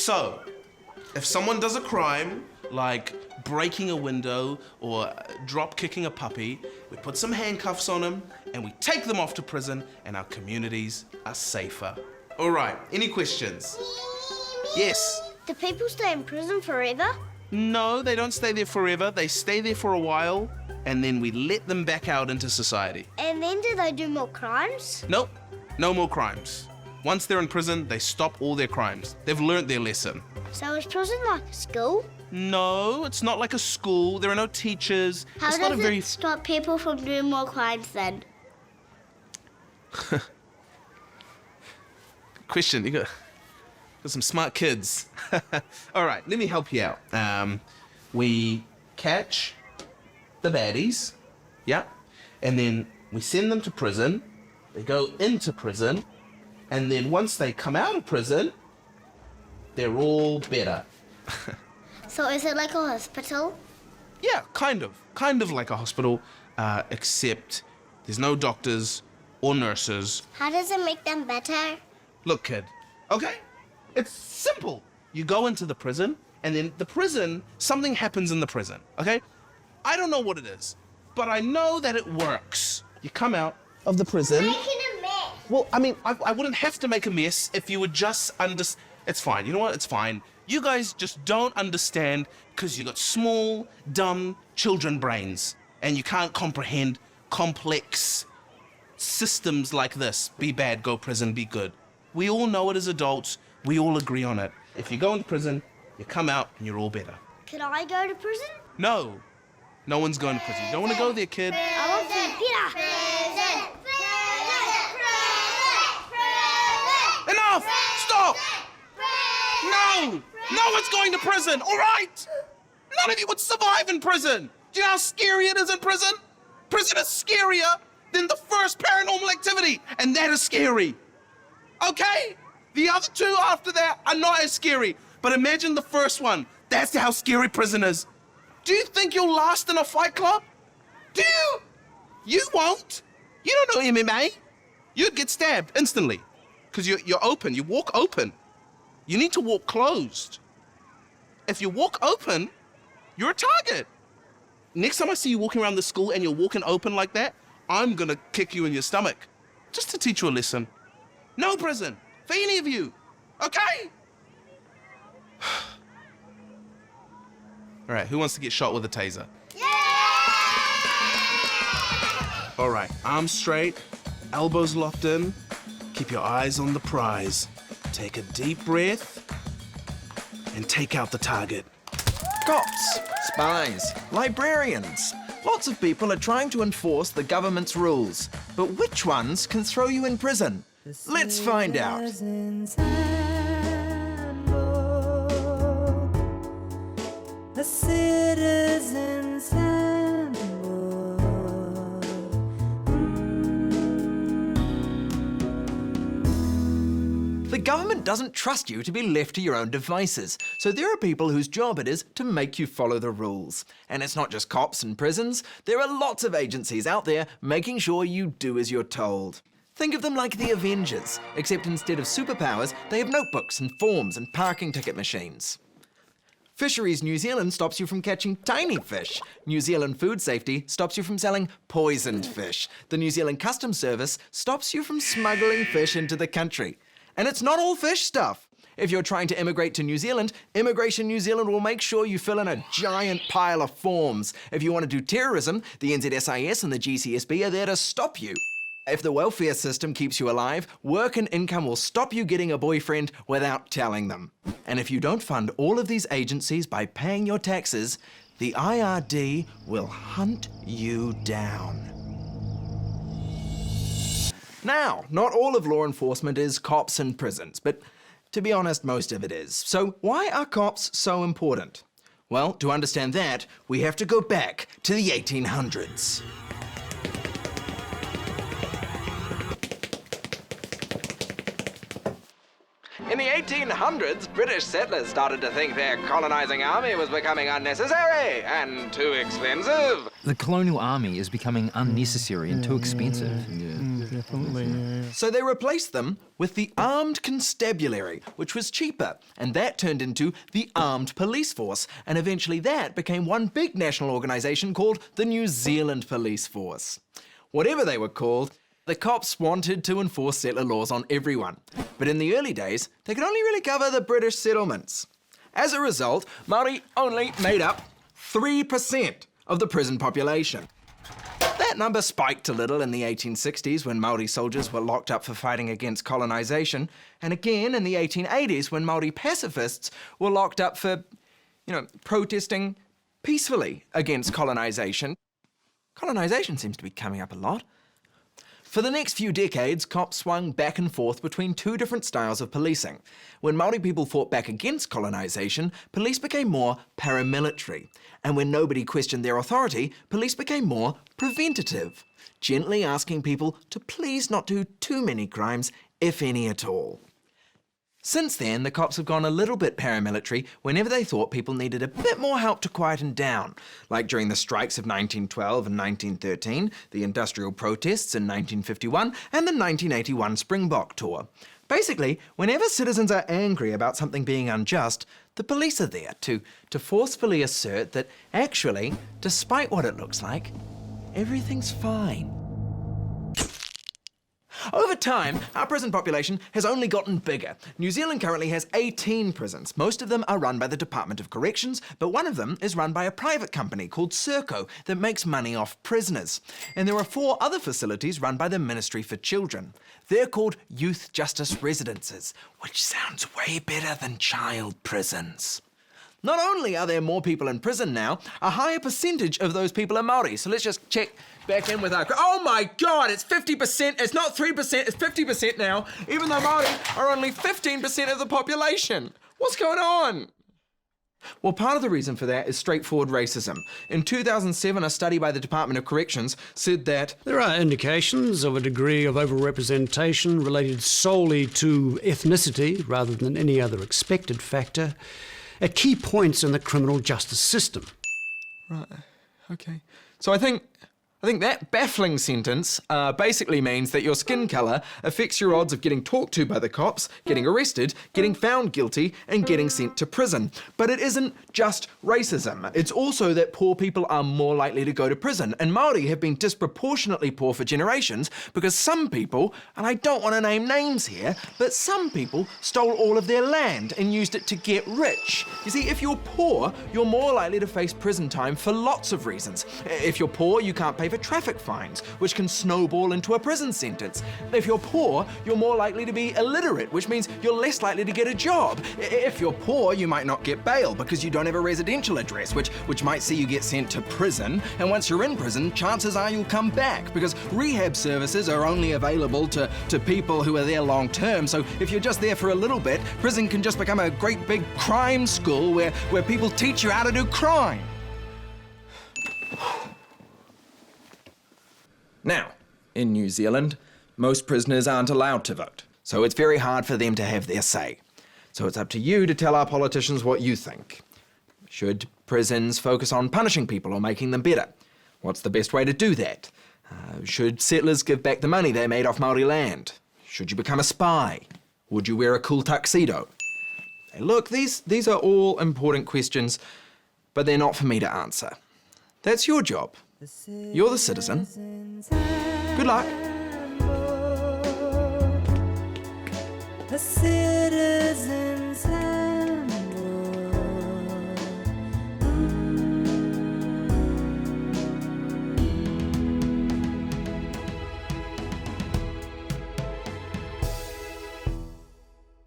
So, if someone does a crime, like breaking a window or drop-kicking a puppy, we put some handcuffs on them and we take them off to prison and our communities are safer. All right, any questions? Yes? Do people stay in prison forever? No, they don't stay there forever. They stay there for a while and then we let them back out into society. And then do they do more crimes? Nope, no more crimes. Once they're in prison, they stop all their crimes. They've learnt their lesson. So is prison like a school? No, it's not like a school. There are no teachers. How it's does not a very... it stop people from doing more crimes then? Question, you got some smart kids. All right, let me help you out. We catch the baddies, yeah, and then we send them to prison. They go into prison, and then once they come out of prison, they're all better. So is it like a hospital? Yeah, kind of like a hospital, except there's no doctors or nurses. How does it make them better? Look, kid, okay? It's simple. You go into the prison, and then the prison, something happens in the prison, okay? I don't know what it is, but I know that it works. You come out of the prison. Making a mess. Well, I mean, I wouldn't have to make a mess if you would just It's fine. You know what? It's fine. You guys just don't understand because you got small, dumb children brains and you can't comprehend complex systems like this. Be bad, go prison, be good. We all know it as adults. We all agree on it. If you go into prison, you come out and you're all better. Can I go to prison? No. No one's going to prison. You don't want to go there, kid. I want to be Peter. Enough! Stop! No! No one's going to prison, all right? None of you would survive in prison. Do you know how scary it is in prison? Prison is scarier than the first Paranormal Activity, and that is scary. Okay? The other two after that are not as scary, but imagine the first one. That's how scary prison is. Do you think you'll last in a fight club? Do you? You won't. You don't know MMA. You'd get stabbed instantly because you're open. You walk open. You need to walk closed. If you walk open, you're a target. Next time I see you walking around the school and you're walking open like that, I'm gonna kick you in your stomach just to teach you a lesson. No prison for any of you, okay? All right, who wants to get shot with a taser? Yeah! All right, arms straight, elbows locked in. Keep your eyes on the prize. Take a deep breath and take out the target. Cops, spies, librarians. Lots of people are trying to enforce the government's rules. But which ones can throw you in prison? Let's find out. The Citizen's Handbook. The government doesn't trust you to be left to your own devices, so there are people whose job it is to make you follow the rules. And it's not just cops and prisons, there are lots of agencies out there making sure you do as you're told. Think of them like the Avengers, except instead of superpowers, they have notebooks and forms and parking ticket machines. Fisheries New Zealand stops you from catching tiny fish. New Zealand Food Safety stops you from selling poisoned fish. The New Zealand Customs Service stops you from smuggling fish into the country. And it's not all fish stuff. If you're trying to immigrate to New Zealand, Immigration New Zealand will make sure you fill in a giant pile of forms. If you want to do terrorism, the NZSIS and the GCSB are there to stop you. If the welfare system keeps you alive, work and income will stop you getting a boyfriend without telling them. And if you don't fund all of these agencies by paying your taxes, the IRD will hunt you down. Now, not all of law enforcement is cops and prisons, but to be honest, most of it is. So why are cops so important? Well, to understand that, we have to go back to the 1800s. In the 1800s, British settlers started to think their colonizing army was becoming unnecessary and too expensive. The colonial army is becoming unnecessary and too expensive. definitely, yeah. So they replaced them with the Armed Constabulary, which was cheaper, and that turned into the Armed Police Force, and eventually that became one big national organisation called the New Zealand Police Force. Whatever they were called, the cops wanted to enforce settler laws on everyone, but in the early days, they could only really cover the British settlements. As a result, Māori only made up 3% of the prison population. That number spiked a little in the 1860s when Māori soldiers were locked up for fighting against colonisation, and again in the 1880s when Māori pacifists were locked up for, protesting peacefully against colonisation. Colonisation seems to be coming up a lot. For the next few decades, cops swung back and forth between two different styles of policing. When Māori people fought back against colonisation, police became more paramilitary. And when nobody questioned their authority, police became more preventative, gently asking people to please not do too many crimes, if any at all. Since then, the cops have gone a little bit paramilitary whenever they thought people needed a bit more help to quieten down, like during the strikes of 1912 and 1913, the industrial protests in 1951, and the 1981 Springbok tour. Basically, whenever citizens are angry about something being unjust, the police are there to forcefully assert that actually, despite what it looks like, everything's fine. Over time, our prison population has only gotten bigger. New Zealand currently has 18 prisons. Most of them are run by the Department of Corrections, but one of them is run by a private company called SERCO that makes money off prisoners. And there are 4 other facilities run by the Ministry for Children. They're called Youth Justice Residences, which sounds way better than child prisons. Not only are there more people in prison now, a higher percentage of those people are Māori. So let's just check back in with our... Oh my God, it's 50%. It's not 3%, it's 50% now, even though Māori are only 15% of the population. What's going on? Well, part of the reason for that is straightforward racism. In 2007, a study by the Department of Corrections said that there are indications of a degree of overrepresentation related solely to ethnicity rather than any other expected factor at key points in the criminal justice system. Right, okay. So I think that baffling sentence basically means that your skin colour affects your odds of getting talked to by the cops, getting arrested, getting found guilty, and getting sent to prison. But it isn't just racism. It's also that poor people are more likely to go to prison. And Māori have been disproportionately poor for generations because some people, and I don't want to name names here, but some people stole all of their land and used it to get rich. You see, if you're poor, you're more likely to face prison time for lots of reasons. If you're poor, you can't pay for traffic fines, which can snowball into a prison sentence. If you're poor, you're more likely to be illiterate, which means you're less likely to get a job. If you're poor, you might not get bail because you don't have a residential address, which might see you get sent to prison. And once you're in prison, chances are you'll come back because rehab services are only available to people who are there long term. So if you're just there for a little bit, prison can just become a great big crime school where people teach you how to do crime. Now, in New Zealand, most prisoners aren't allowed to vote, so it's very hard for them to have their say. So it's up to you to tell our politicians what you think. Should prisons focus on punishing people or making them better? What's the best way to do that? Should settlers give back the money they made off Māori land? Should you become a spy? Would you wear a cool tuxedo? Hey, look, these are all important questions, but they're not for me to answer. That's your job. You're the citizen. Good luck. The citizens